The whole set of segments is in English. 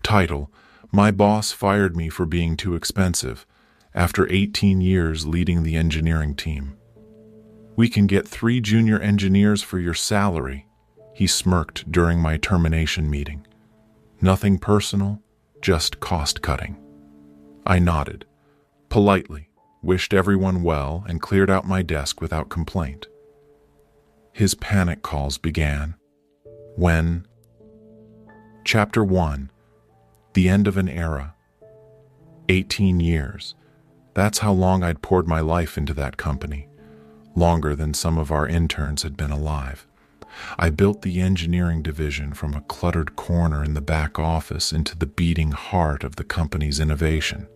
Title: My boss fired me for being too expensive, after 18 years leading the engineering team. We can get 3 junior engineers for your salary, he smirked during my termination meeting. Nothing personal, just cost-cutting. I nodded, politely, wished everyone well, and cleared out my desk without complaint. His panic calls began. When? Chapter 1. The End of an Era. 18 years. That's how long I'd poured my life into that company. Longer than some of our interns had been alive. I built the engineering division from a cluttered corner in the back office into the beating heart of the company's innovation.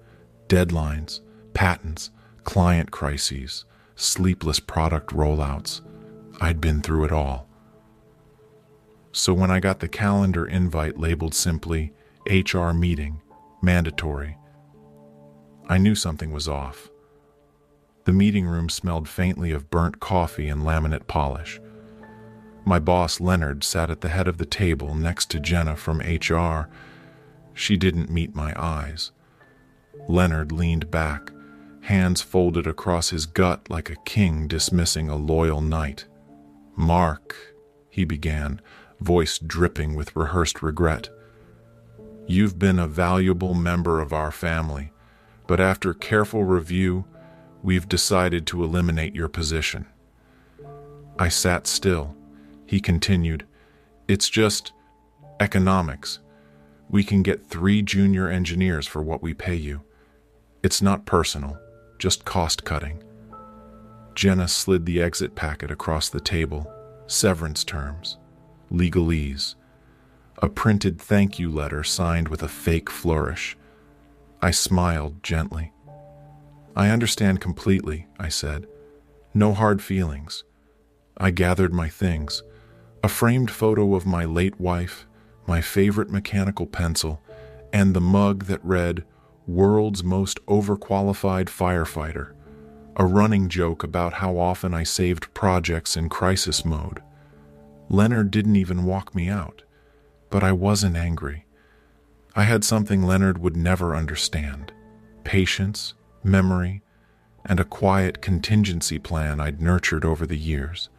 Deadlines, patents, client crises, sleepless product rollouts. I'd been through it all. So when I got the calendar invite labeled simply HR meeting, mandatory, I knew something was off. The meeting room smelled faintly of burnt coffee and laminate polish. My boss, Leonard, sat at the head of the table next to Jenna from HR. She didn't meet my eyes. Leonard leaned back, hands folded across his gut like a king dismissing a loyal knight. "Mark," he began, voice dripping with rehearsed regret. "You've been a valuable member of our family, but after careful review, we've decided to eliminate your position." I sat still. He continued, "It's just economics. We can get 3 junior engineers for what we pay you. It's not personal, just cost-cutting." Jenna slid the exit packet across the table. Severance terms, legalese, a printed thank you letter signed with a fake flourish. I smiled gently. "I understand completely," I said. "No hard feelings." I gathered my things. A framed photo of my late wife, my favorite mechanical pencil, and the mug that read, "World's Most Overqualified Firefighter," a running joke about how often I saved projects in crisis mode. Leonard didn't even walk me out, but I wasn't angry. I had something Leonard would never understand: patience, memory, and a quiet contingency plan I'd nurtured over the years.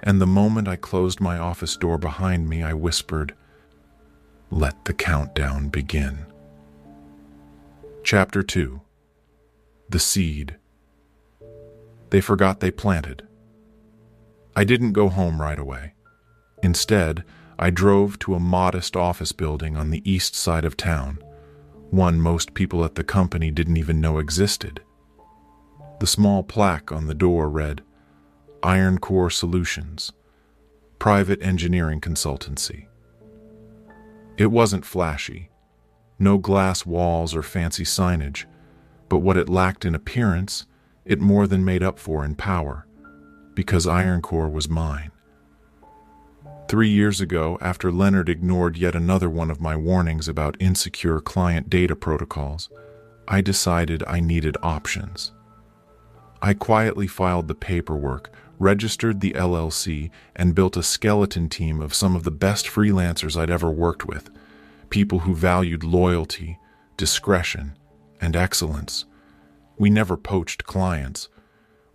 And the moment I closed my office door behind me, I whispered, "Let the countdown begin." Chapter 2. The Seed. They forgot they planted. I didn't go home right away. Instead, I drove to a modest office building on the east side of town, one most people at the company didn't even know existed. The small plaque on the door read, "Iron Core Solutions, Private Engineering Consultancy." It wasn't flashy, no glass walls or fancy signage, but what it lacked in appearance, it more than made up for in power, because Iron Core was mine. 3 years ago, after Leonard ignored yet another one of my warnings about insecure client data protocols, I decided I needed options. I quietly filed the paperwork, registered the LLC, and built a skeleton team of some of the best freelancers I'd ever worked with, people who valued loyalty, discretion, and excellence. We never poached clients.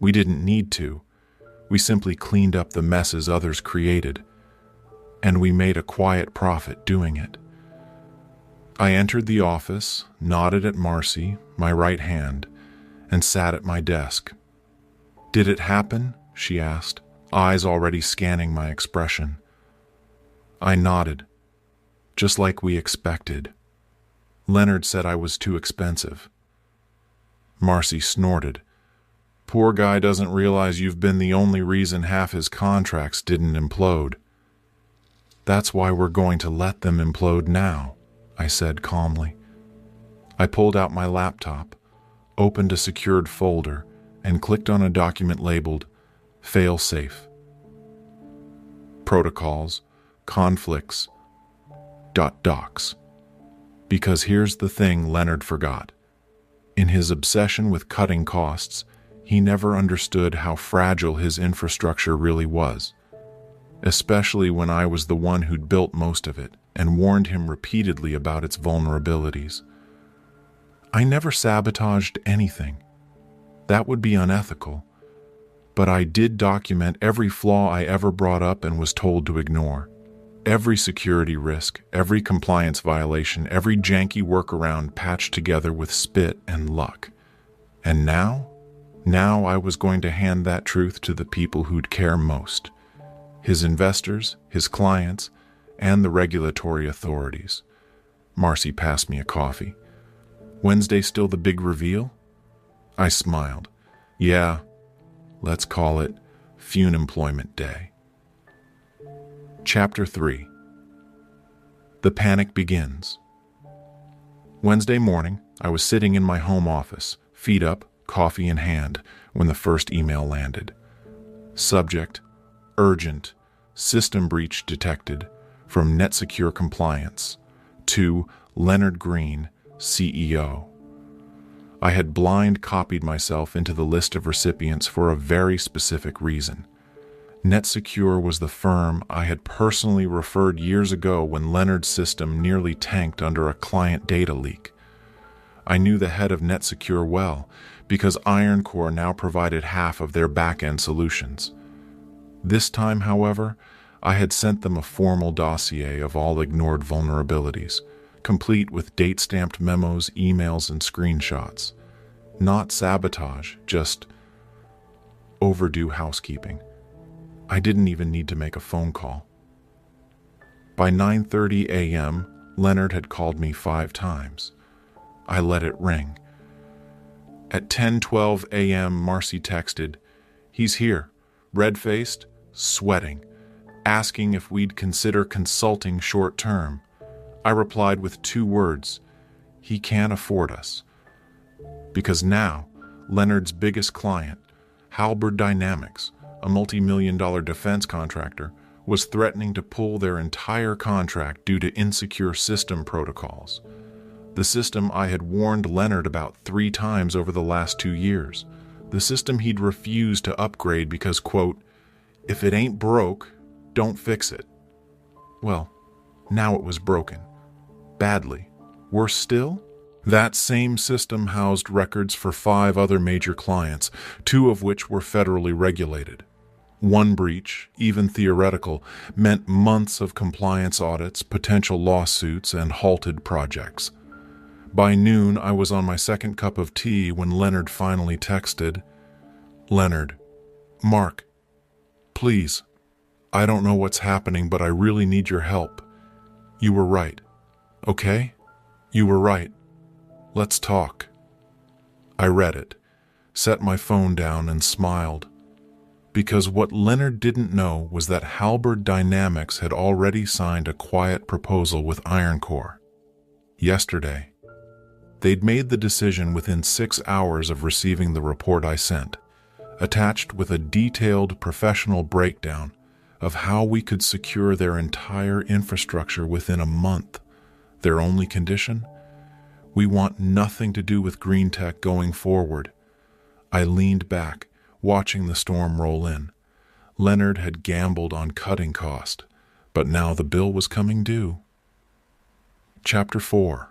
We didn't need to. We simply cleaned up the messes others created, and we made a quiet profit doing it. I entered the office, nodded at Marcy, my right hand, and sat at my desk. "Did it happen?" she asked, eyes already scanning my expression. I nodded, just like we expected. Leonard said I was too expensive. Marcy snorted. "Poor guy doesn't realize you've been the only reason half his contracts didn't implode." "That's why we're going to let them implode now," I said calmly. I pulled out my laptop, opened a secured folder, and clicked on a document labeled Fail-Safe. Protocols, conflicts, docs. Because here's the thing Leonard forgot. In his obsession with cutting costs, he never understood how fragile his infrastructure really was, especially when I was the one who'd built most of it. and warned him repeatedly about its vulnerabilities. I never sabotaged anything. That would be unethical. But I did document every flaw I ever brought up and was told to ignore. Every security risk, every compliance violation, every janky workaround patched together with spit and luck. And now I was going to hand that truth to the people who'd care most. His investors, his clients, and the regulatory authorities. Marcy passed me a coffee. Wednesday still the big reveal? I smiled. Yeah, let's call it Funemployment Day. Chapter 3. The panic begins. Wednesday morning, I was sitting in my home office, feet up, coffee in hand, when the first email landed. Subject: urgent, system breach detected, from NetSecure Compliance, to Leonard Green, CEO. I had blind copied myself into the list of recipients for a very specific reason. NetSecure was the firm I had personally referred years ago when Leonard's system nearly tanked under a client data leak. I knew the head of NetSecure well because IronCore now provided half of their back-end solutions. This time, however, I had sent them a formal dossier of all ignored vulnerabilities, complete with date-stamped memos, emails, and screenshots. Not sabotage, just overdue housekeeping. I didn't even need to make a phone call. By 9:30 a.m., Leonard had called me 5 times. I let it ring. At 10:12 a.m., Marcy texted, "He's here, red-faced, sweating, asking if we'd consider consulting short-term." I replied with 2 words: "He can't afford us." Because now, Leonard's biggest client, Halberd Dynamics, a multi-million-dollar defense contractor, was threatening to pull their entire contract due to insecure system protocols. The system I had warned Leonard about 3 times over the last 2 years. The system he'd refused to upgrade because, quote, "if it ain't broke, don't fix it." Well, now it was broken. Badly. Worse still? That same system housed records for 5 other major clients, 2 of which were federally regulated. One breach, even theoretical, meant months of compliance audits, potential lawsuits, and halted projects. By noon, I was on my second cup of tea when Leonard finally texted, "Leonard, Mark, please, I don't know what's happening, but I really need your help. You were right. Okay? You were right. Let's talk." I read it, set my phone down, and smiled. Because what Leonard didn't know was that Halberd Dynamics had already signed a quiet proposal with IronCore. Yesterday. They'd made the decision within 6 hours of receiving the report I sent, attached with a detailed professional breakdown of how we could secure their entire infrastructure within a month. Their only condition? We want nothing to do with green tech going forward. I leaned back, watching the storm roll in. Leonard had gambled on cutting cost, but now the bill was coming due. Chapter 4.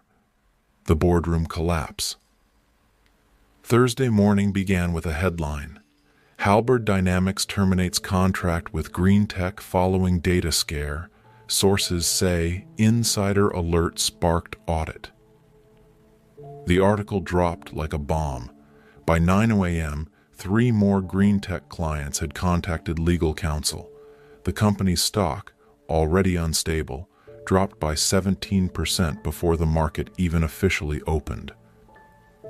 The Boardroom Collapse. Thursday morning began with a headline: Halberd Dynamics terminates contract with Green Tech following data scare. Sources say insider alert sparked audit. The article dropped like a bomb. By 9 a.m., 3 more Green Tech clients had contacted legal counsel. The company's stock, already unstable, dropped by 17% before the market even officially opened.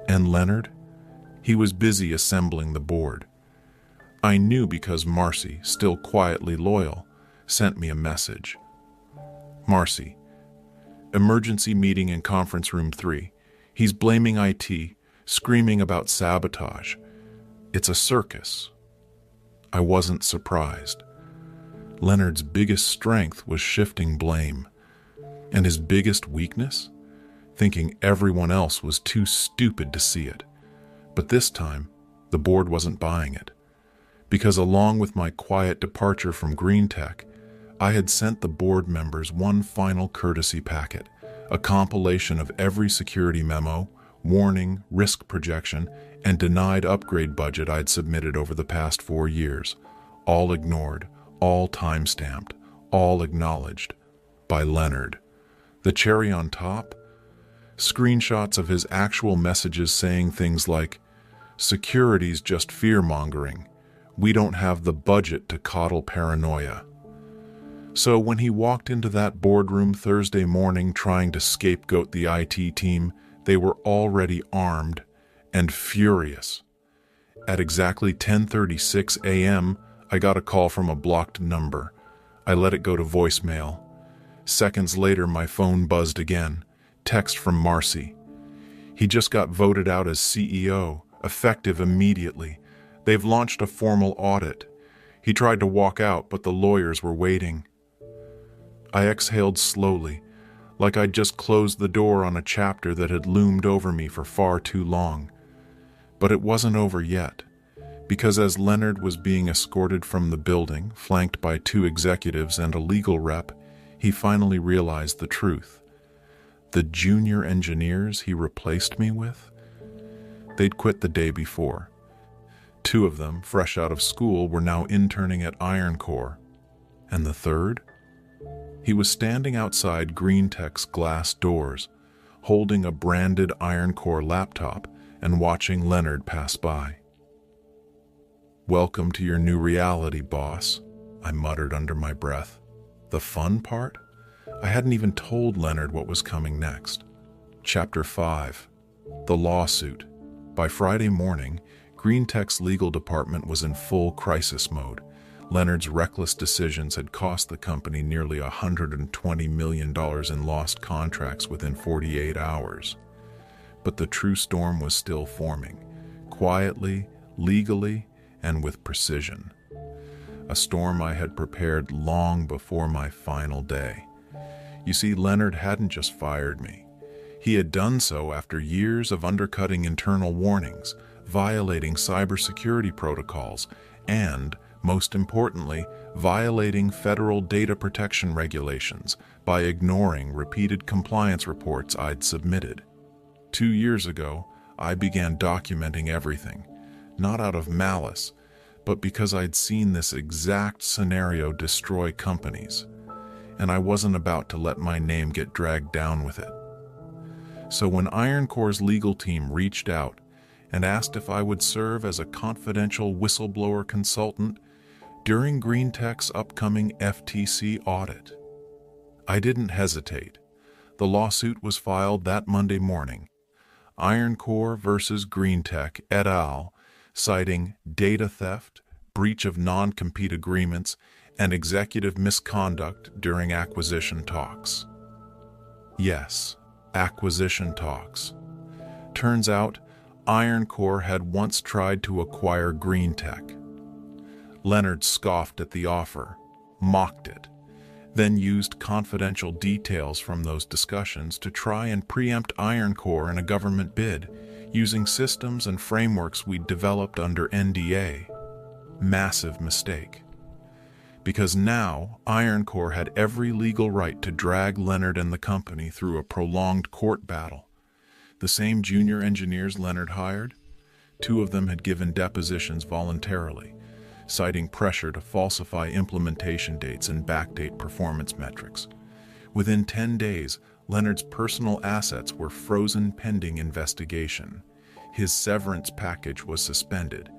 And Leonard? He was busy assembling the board. I knew because Marcy, still quietly loyal, sent me a message. Marcy, emergency meeting in conference room 3. He's blaming IT, screaming about sabotage. It's a circus. I wasn't surprised. Leonard's biggest strength was shifting blame. And his biggest weakness? Thinking everyone else was too stupid to see it. But this time, the board wasn't buying it. Because along with my quiet departure from Green Tech, I had sent the board members one final courtesy packet, a compilation of every security memo, warning, risk projection, and denied upgrade budget I'd submitted over the past 4 years, all ignored, all time-stamped, all acknowledged by Leonard. The cherry on top? Screenshots of his actual messages saying things like, "Security's just fear-mongering. We don't have the budget to coddle paranoia." So when he walked into that boardroom Thursday morning trying to scapegoat the IT team, they were already armed and furious. At exactly 10:36 a.m., I got a call from a blocked number. I let it go to voicemail. Seconds later, my phone buzzed again. Text from Marcy. "He just got voted out as CEO, effective immediately. They've launched a formal audit." He tried to walk out, but the lawyers were waiting. I exhaled slowly, like I'd just closed the door on a chapter that had loomed over me for far too long. But it wasn't over yet, because as Leonard was being escorted from the building, flanked by 2 executives and a legal rep, he finally realized the truth. The junior engineers he replaced me with? They'd quit the day before. 2 of them, fresh out of school, were now interning at Iron Core. And the third? He was standing outside GreenTech's glass doors, holding a branded Iron Core laptop and watching Leonard pass by. "Welcome to your new reality, boss," I muttered under my breath. The fun part? I hadn't even told Leonard what was coming next. Chapter 5. The Lawsuit. By Friday morning, GreenTech's legal department was in full crisis mode. Leonard's reckless decisions had cost the company nearly $120 million in lost contracts within 48 hours. But the true storm was still forming, quietly, legally, and with precision. A storm I had prepared long before my final day. You see, Leonard hadn't just fired me. He had done so after years of undercutting internal warnings, violating cybersecurity protocols, and, most importantly, violating federal data protection regulations by ignoring repeated compliance reports I'd submitted. 2 years ago, I began documenting everything, not out of malice, but because I'd seen this exact scenario destroy companies, and I wasn't about to let my name get dragged down with it. So when Iron Core's legal team reached out and asked if I would serve as a confidential whistleblower consultant during GreenTech's upcoming FTC audit, I didn't hesitate. The lawsuit was filed that Monday morning. Iron Core versus GreenTech et al., citing data theft, breach of non-compete agreements, and executive misconduct during acquisition talks. Yes, acquisition talks. Turns out, Iron Core had once tried to acquire GreenTech. Leonard scoffed at the offer, mocked it, then used confidential details from those discussions to try and preempt Iron Core in a government bid, using systems and frameworks we'd developed under NDA. Massive mistake. Because now, Iron Core had every legal right to drag Leonard and the company through a prolonged court battle. The same junior engineers Leonard hired, 2 of them had given depositions voluntarily, citing pressure to falsify implementation dates and backdate performance metrics. Within 10 days, Leonard's personal assets were frozen pending investigation. His severance package was suspended,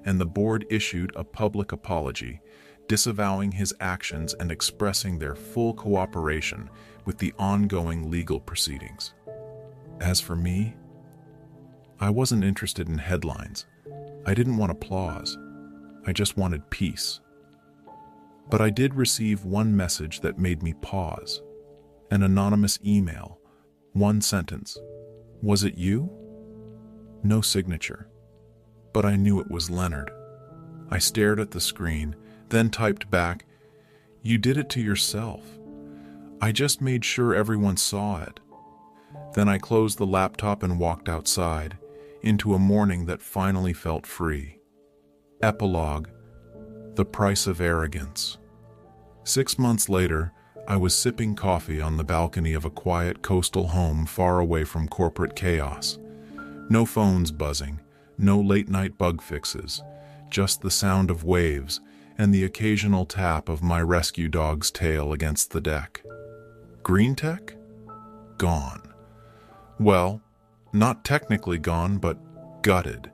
and the board issued a public apology, disavowing his actions and expressing their full cooperation with the ongoing legal proceedings. As for me, I wasn't interested in headlines. I didn't want applause. I just wanted peace. But I did receive one message that made me pause. An anonymous email. One sentence. "Was it you?" No signature. But I knew it was Leonard. I stared at the screen, then typed back, "You did it to yourself. I just made sure everyone saw it." Then I closed the laptop and walked outside, into a morning that finally felt free. Epilogue: The Price of Arrogance. 6 months later, I was sipping coffee on the balcony of a quiet coastal home far away from corporate chaos. No phones buzzing, no late-night bug fixes, just the sound of waves and the occasional tap of my rescue dog's tail against the deck. Green tech? Gone. Well, not technically gone, but gutted.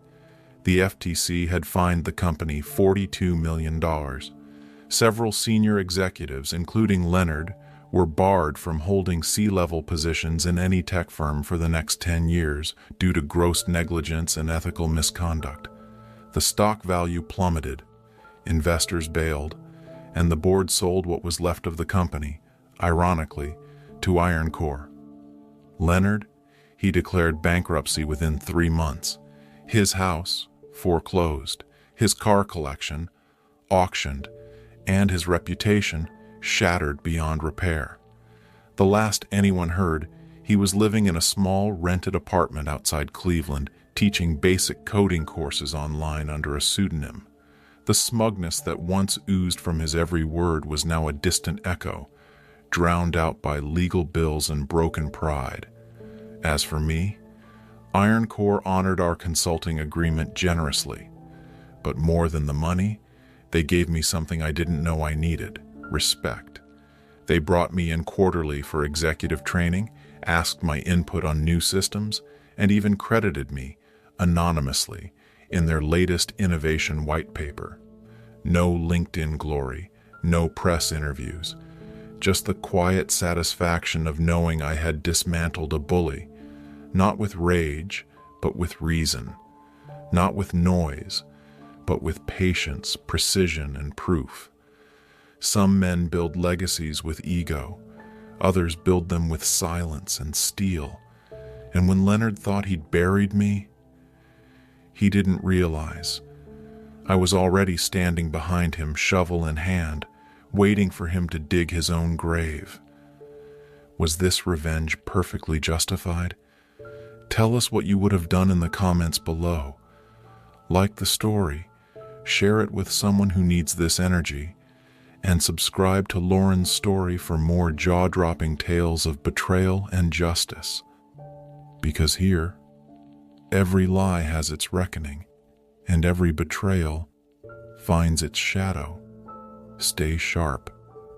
The FTC had fined the company $42 million. Several senior executives, including Leonard, were barred from holding C-level positions in any tech firm for the next 10 years due to gross negligence and ethical misconduct. The stock value plummeted, investors bailed, and the board sold what was left of the company, ironically, to Iron Core. Leonard, he declared bankruptcy within 3 months. His house, foreclosed, his car collection, auctioned, and his reputation shattered beyond repair. The last anyone heard, he was living in a small rented apartment outside Cleveland, teaching basic coding courses online under a pseudonym. The smugness that once oozed from his every word was now a distant echo, drowned out by legal bills and broken pride. As for me, Iron Core honored our consulting agreement generously. But more than the money, they gave me something I didn't know I needed: respect. They brought me in quarterly for executive training, asked my input on new systems, and even credited me, anonymously, in their latest innovation white paper. No LinkedIn glory, no press interviews, just the quiet satisfaction of knowing I had dismantled a bully, not with rage, but with reason, not with noise, but with patience, precision, and proof. Some men build legacies with ego, others build them with silence and steel. And when Leonard thought he'd buried me, he didn't realize I was already standing behind him, shovel in hand, waiting for him to dig his own grave. Was this revenge perfectly justified? Tell us what you would have done in the comments below. Like the story, share it with someone who needs this energy, and subscribe to Lauren's story for more jaw-dropping tales of betrayal and justice. Because here, every lie has its reckoning, and every betrayal finds its shadow. Stay sharp,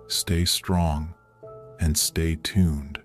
stay strong, and stay tuned.